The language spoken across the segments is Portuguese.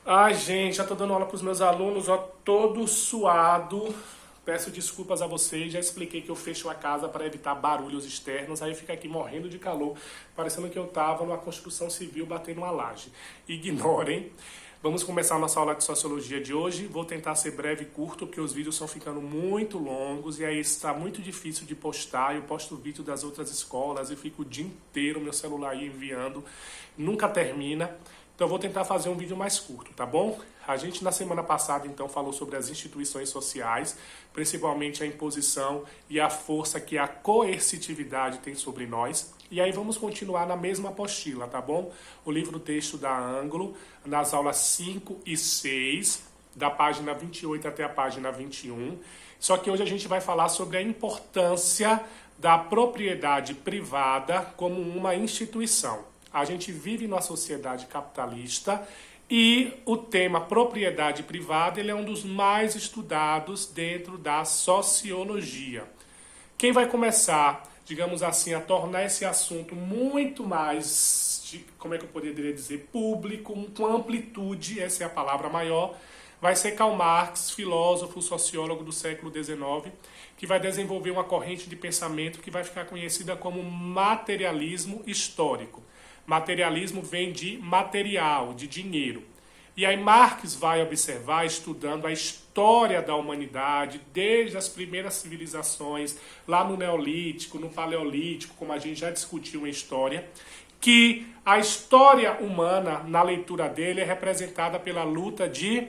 Ai, gente, já tô dando aula para os meus alunos, ó, todo suado. Peço desculpas a vocês, já expliquei que eu fecho a casa para evitar barulhos externos, aí fica aqui morrendo de calor, parecendo que eu tava numa construção civil batendo uma laje. Ignorem. Vamos começar a nossa aula de Sociologia de hoje. Vou tentar ser breve e curto, porque os vídeos estão ficando muito longos e aí está muito difícil de postar. Eu posto vídeo das outras escolas e fico o dia inteiro meu celular aí enviando, nunca termina. Então eu vou tentar fazer um vídeo mais curto, tá bom? A gente na semana passada então falou sobre as instituições sociais, principalmente a imposição e a força que a coercitividade tem sobre nós. E aí vamos continuar na mesma apostila, tá bom? O livro-texto da Ângulo, nas aulas 5 e 6, da página 28 até a página 21. Só que hoje a gente vai falar sobre a importância da propriedade privada como uma instituição. A gente vive numa sociedade capitalista e o tema propriedade privada ele é um dos mais estudados dentro da sociologia. Quem vai começar, digamos assim, a tornar esse assunto muito mais, como é que eu poderia dizer, público, com amplitude, essa é a palavra maior, vai ser Karl Marx, filósofo, sociólogo do século XIX, que vai desenvolver uma corrente de pensamento que vai ficar conhecida como materialismo histórico. Materialismo vem de material, de dinheiro. E aí Marx vai observar, estudando a história da humanidade, desde as primeiras civilizações, lá no Neolítico, no Paleolítico, como a gente já discutiu em história, que a história humana, na leitura dele, é representada pela luta de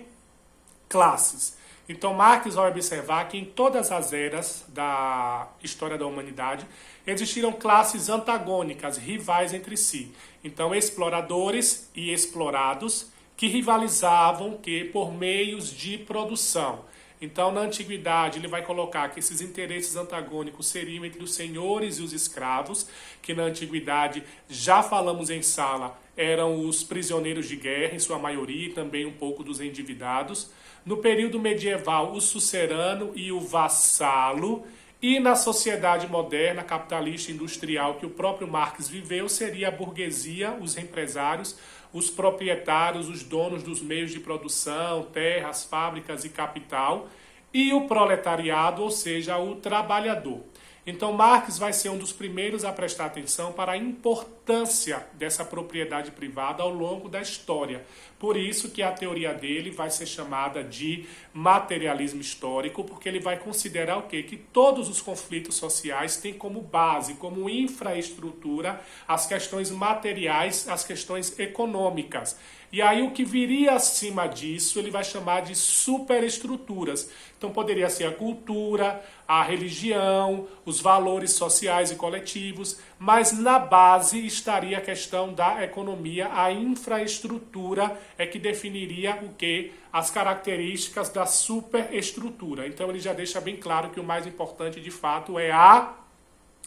classes. Então Marx vai observar que em todas as eras da história da humanidade existiram classes antagônicas, rivais entre si. Então exploradores e explorados que rivalizavam por meios de produção. Então na antiguidade ele vai colocar que esses interesses antagônicos seriam entre os senhores e os escravos, que na antiguidade, já falamos em sala, eram os prisioneiros de guerra, em sua maioria, e também um pouco dos endividados. No período medieval, o sucerano e o vassalo. E na sociedade moderna, capitalista industrial, que o próprio Marx viveu, seria a burguesia, os empresários, os proprietários, os donos dos meios de produção, terras, fábricas e capital, e o proletariado, ou seja, o trabalhador. Então Marx vai ser um dos primeiros a prestar atenção para a importância dessa propriedade privada ao longo da história. Por isso que a teoria dele vai ser chamada de materialismo histórico, porque ele vai considerar o quê? Que todos os conflitos sociais têm como base, como infraestrutura, as questões materiais, as questões econômicas. E aí o que viria acima disso, ele vai chamar de superestruturas. Então poderia ser a cultura, a religião, os valores sociais e coletivos, mas na base estaria a questão da economia, a infraestrutura é que definiria o quê? As características da superestrutura. Então ele já deixa bem claro que o mais importante de fato é a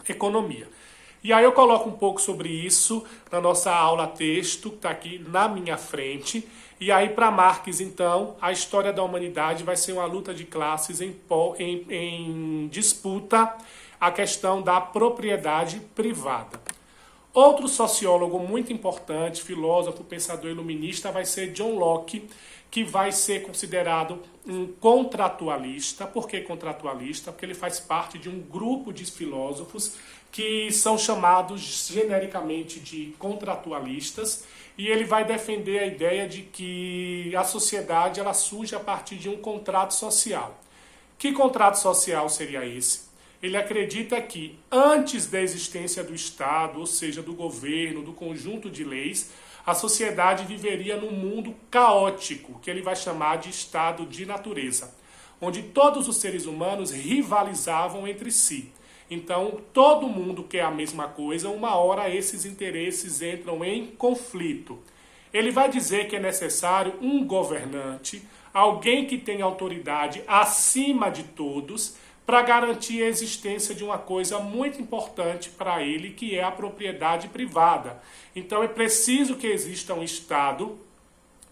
economia. E aí eu coloco um pouco sobre isso na nossa aula texto, que está aqui na minha frente. E aí para Marx, então, a história da humanidade vai ser uma luta de classes em disputa a questão da propriedade privada. Outro sociólogo muito importante, filósofo, pensador iluminista, vai ser John Locke, que vai ser considerado um contratualista. Por que contratualista? Porque ele faz parte de um grupo de filósofos que são chamados genericamente de contratualistas, e ele vai defender a ideia de que a sociedade ela surge a partir de um contrato social. Que contrato social seria esse? Ele acredita que antes da existência do Estado, ou seja, do governo, do conjunto de leis, a sociedade viveria num mundo caótico, que ele vai chamar de estado de natureza, onde todos os seres humanos rivalizavam entre si. Então, todo mundo quer a mesma coisa, uma hora esses interesses entram em conflito. Ele vai dizer que é necessário um governante, alguém que tenha autoridade acima de todos, para garantir a existência de uma coisa muito importante para ele, que é a propriedade privada. Então é preciso que exista um Estado,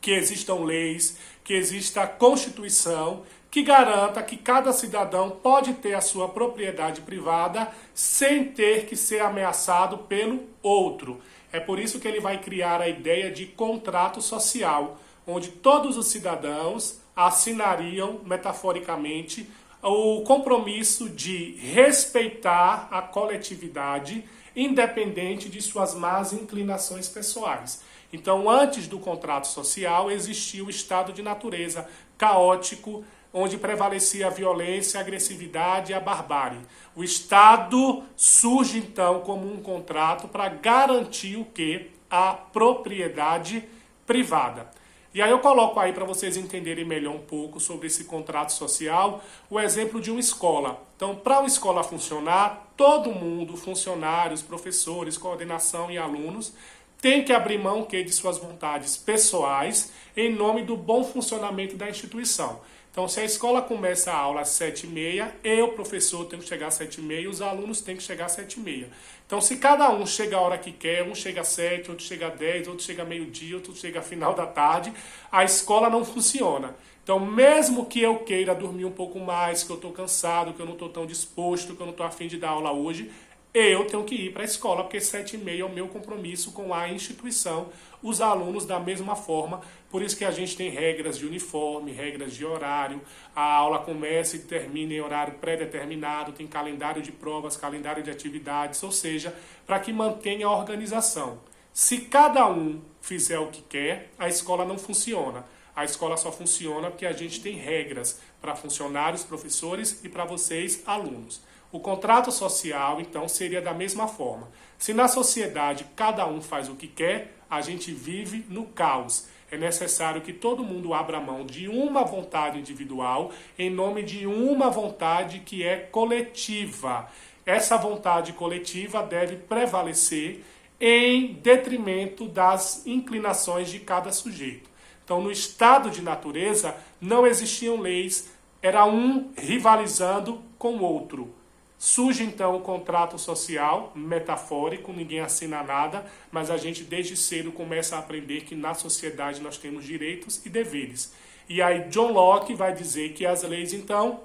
que existam leis, que exista a Constituição, que garanta que cada cidadão pode ter a sua propriedade privada sem ter que ser ameaçado pelo outro. É por isso que ele vai criar a ideia de contrato social, onde todos os cidadãos assinariam, metaforicamente, o compromisso de respeitar a coletividade, independente de suas más inclinações pessoais. Então, antes do contrato social, existia o estado de natureza caótico, onde prevalecia a violência, a agressividade e a barbárie. O Estado surge, então, como um contrato para garantir o quê? A propriedade privada. E aí eu coloco aí para vocês entenderem melhor um pouco sobre esse contrato social, o exemplo de uma escola. Então, para uma escola funcionar, todo mundo, funcionários, professores, coordenação e alunos, tem que abrir mão de suas vontades pessoais em nome do bom funcionamento da instituição. Então, se a escola começa a aula às 7h30, eu, professor, tenho que chegar às 7h30 e os alunos têm que chegar às 7h30. Então, se cada um chega a hora que quer, um chega às 7, outro chega às 10, outro chega a meio-dia, outro chega a final da tarde, a escola não funciona. Então, mesmo que eu queira dormir um pouco mais, que eu estou cansado, que eu não estou tão disposto, que eu não estou a fim de dar aula hoje, eu tenho que ir para a escola, porque 7h30 é o meu compromisso com a instituição, os alunos da mesma forma. Por isso que a gente tem regras de uniforme, regras de horário, a aula começa e termina em horário pré-determinado, tem calendário de provas, calendário de atividades, ou seja, para que mantenha a organização. Se cada um fizer o que quer, a escola não funciona. A escola só funciona porque a gente tem regras para funcionários, professores e para vocês, alunos. O contrato social, então, seria da mesma forma. Se na sociedade cada um faz o que quer, a gente vive no caos. É necessário que todo mundo abra mão de uma vontade individual em nome de uma vontade que é coletiva. Essa vontade coletiva deve prevalecer em detrimento das inclinações de cada sujeito. Então, no estado de natureza, não existiam leis, era um rivalizando com o outro. Surge então o contrato social, metafórico, ninguém assina nada, mas a gente desde cedo começa a aprender que na sociedade nós temos direitos e deveres. E aí John Locke vai dizer que as leis então,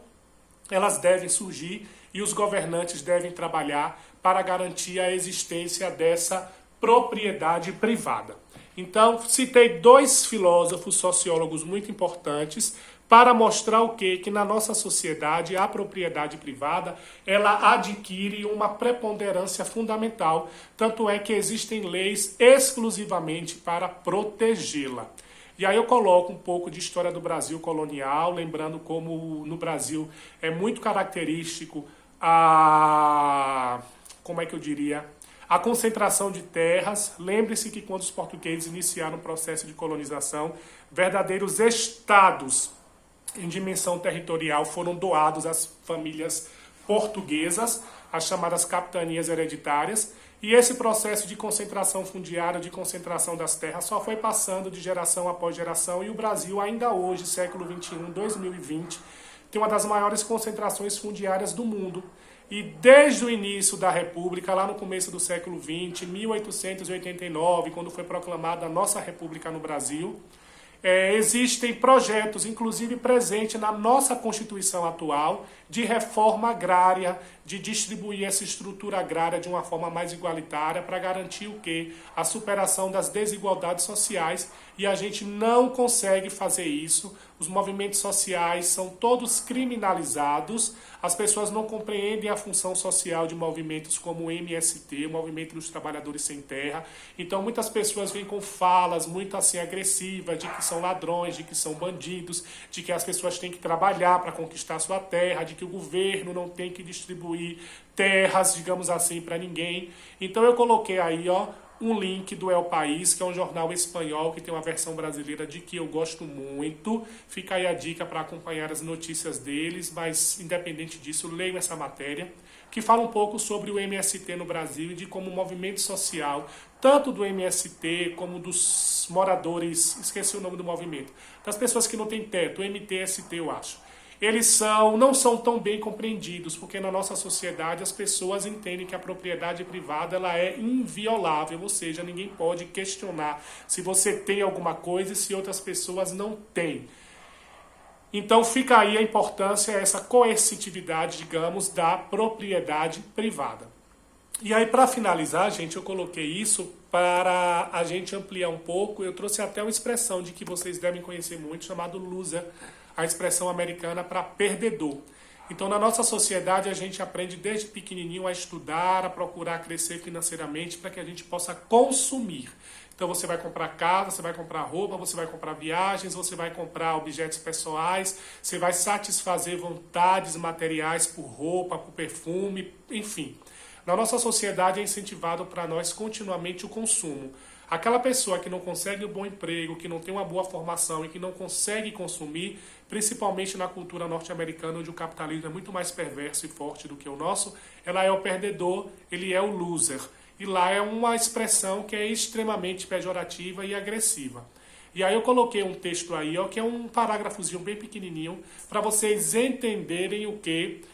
elas devem surgir e os governantes devem trabalhar para garantir a existência dessa propriedade privada. Então, citei dois filósofos, sociólogos muito importantes, para mostrar o quê? Que na nossa sociedade a propriedade privada ela adquire uma preponderância fundamental, tanto é que existem leis exclusivamente para protegê-la. E aí eu coloco um pouco de história do Brasil colonial, lembrando como no Brasil é muito característico a concentração de terras. Lembre-se que quando os portugueses iniciaram o processo de colonização, verdadeiros estados em dimensão territorial foram doados às famílias portuguesas, as chamadas capitanias hereditárias, e esse processo de concentração fundiária, de concentração das terras, só foi passando de geração após geração, e o Brasil ainda hoje, século XXI, 2020, tem uma das maiores concentrações fundiárias do mundo. E desde o início da República, lá no começo do século XX, 1889, quando foi proclamada a nossa República no Brasil, existem projetos, inclusive presentes na nossa Constituição atual, de reforma agrária, de distribuir essa estrutura agrária de uma forma mais igualitária para garantir o quê? A superação das desigualdades sociais, e a gente não consegue fazer isso. Os movimentos sociais são todos criminalizados, as pessoas não compreendem a função social de movimentos como o MST, o Movimento dos Trabalhadores Sem Terra. Então muitas pessoas vêm com falas muito assim agressivas de que são ladrões, de que são bandidos, de que as pessoas têm que trabalhar para conquistar sua terra, de que o governo não tem que distribuir terras, digamos assim, para ninguém. Então eu coloquei aí, um link do El País, que é um jornal espanhol que tem uma versão brasileira de que eu gosto muito. Fica aí a dica para acompanhar as notícias deles, mas independente disso, leiam essa matéria, que fala um pouco sobre o MST no Brasil e de como o movimento social, tanto do MST como dos moradores, esqueci o nome do movimento, das pessoas que não têm teto, o MTST eu acho. Eles não são tão bem compreendidos, porque na nossa sociedade as pessoas entendem que a propriedade privada ela é inviolável, ou seja, ninguém pode questionar se você tem alguma coisa e se outras pessoas não têm. Então fica aí a importância, essa coercitividade, digamos, da propriedade privada. E aí, para finalizar, gente, eu coloquei isso para a gente ampliar um pouco. Eu trouxe até uma expressão de que vocês devem conhecer muito, chamado loser, a expressão americana para perdedor. Então, na nossa sociedade, a gente aprende desde pequenininho a estudar, a procurar crescer financeiramente para que a gente possa consumir. Então, você vai comprar casa, você vai comprar roupa, você vai comprar viagens, você vai comprar objetos pessoais, você vai satisfazer vontades materiais por roupa, por perfume, enfim. Na nossa sociedade é incentivado para nós continuamente o consumo. Aquela pessoa que não consegue um bom emprego, que não tem uma boa formação e que não consegue consumir, principalmente na cultura norte-americana, onde o capitalismo é muito mais perverso e forte do que o nosso, ela é o perdedor, ele é o loser. E lá é uma expressão que é extremamente pejorativa e agressiva. E aí eu coloquei um texto aí, ó, que é um parágrafozinho bem pequenininho, para vocês entenderem o que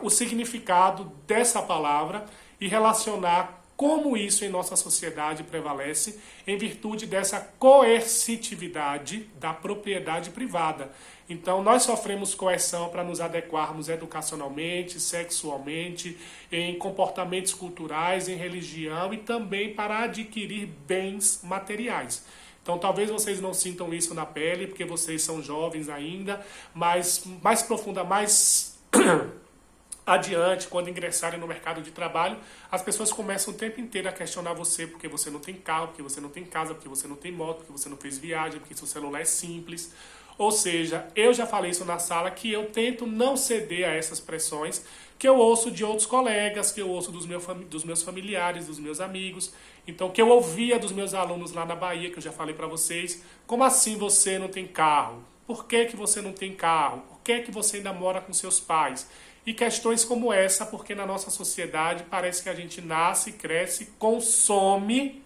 o significado dessa palavra e relacionar como isso em nossa sociedade prevalece em virtude dessa coercitividade da propriedade privada. Então, nós sofremos coerção para nos adequarmos educacionalmente, sexualmente, em comportamentos culturais, em religião e também para adquirir bens materiais. Então, talvez vocês não sintam isso na pele, porque vocês são jovens ainda, mas mais profunda, mais adiante, quando ingressarem no mercado de trabalho, as pessoas começam o tempo inteiro a questionar você porque você não tem carro, porque você não tem casa, porque você não tem moto, porque você não fez viagem, porque seu celular é simples. Ou seja, eu já falei isso na sala, que eu tento não ceder a essas pressões que eu ouço de outros colegas, que eu ouço dos meus familiares, dos meus amigos. Então, que eu ouvia dos meus alunos lá na Bahia, que eu já falei para vocês, como assim você não tem carro? Por que que você não tem carro? Por que que você ainda mora com seus pais? E questões como essa, porque na nossa sociedade parece que a gente nasce, cresce, consome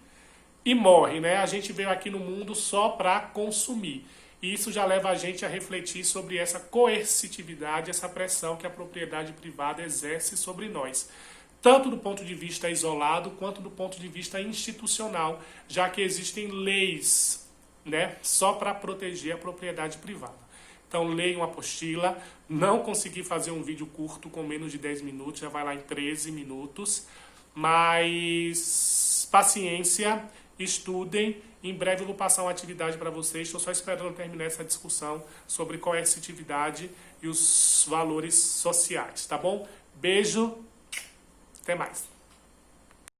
e morre, né? A gente veio aqui no mundo só para consumir. E isso já leva a gente a refletir sobre essa coercitividade, essa pressão que a propriedade privada exerce sobre nós. Tanto do ponto de vista isolado, quanto do ponto de vista institucional, já que existem leis, né, só para proteger a propriedade privada. Então, leiam a apostila. Não consegui fazer um vídeo curto com menos de 10 minutos, já vai lá em 13 minutos. Mas paciência, estudem. Em breve eu vou passar uma atividade para vocês. Estou só esperando terminar essa discussão sobre coercitividade e os valores sociais, tá bom? Beijo, até mais.